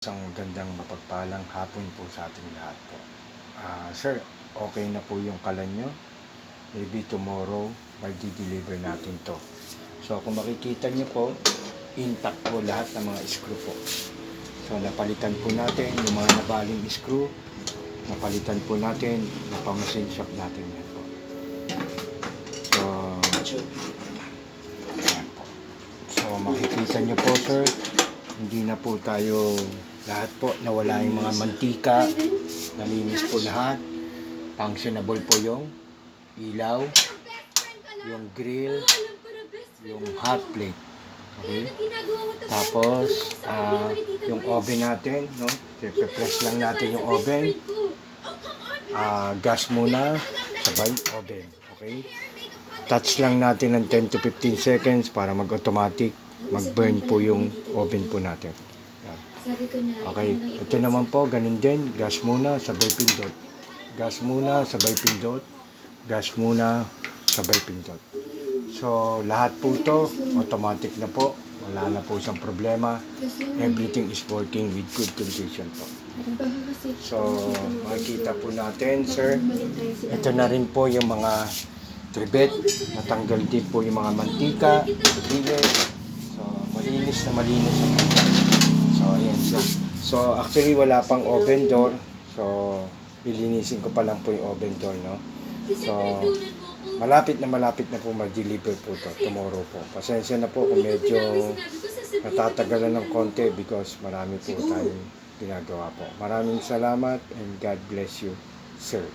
Isang magandang mapagpalang hapon po sa ating lahat po. Sir, okay na po yung kalan nyo. Maybe tomorrow, may di-deliver natin to. So, kung makikita nyo po, intact po lahat ng mga screw po. So, napalitan po natin yung mga nabaling screw. Napalitan po natin, napamasin shop natin yan po. So, ayan po. So, makikita nyo po, sir, hindi na po tayo lahat po nawala yung mga mantika, nalinis po lahat, functionable po yung ilaw, yung grill, yung hot plate, okay? Tapos yung oven natin, no? I-press lang natin yung oven, gas muna, sabay oven, okay? Touch lang natin ng 10 to 15 seconds para mag-automatic mag-burn po yung oven po natin. Okay, ito naman po, ganun din. Gas muna, sabay pindot. Gas muna, sabay pindot. Gas muna, sabay pindot. So, lahat po ito, automatic na po. Wala na po isang problema. Everything is working with good condition po. So, makikita po natin, sir. Ito na rin po yung mga trivet. Natanggal din po yung mga mantika. So, malinis na malinis ang mantika. So, ayan siya. So, actually, wala pang oven door. So, lilinisin ko pa lang po yung oven door, no? So, malapit na po mag-deliver po to tomorrow po. Pasensya na po kung medyo natatagalan ng konti because marami po tayong ginagawa po. Maraming salamat and God bless you, sir.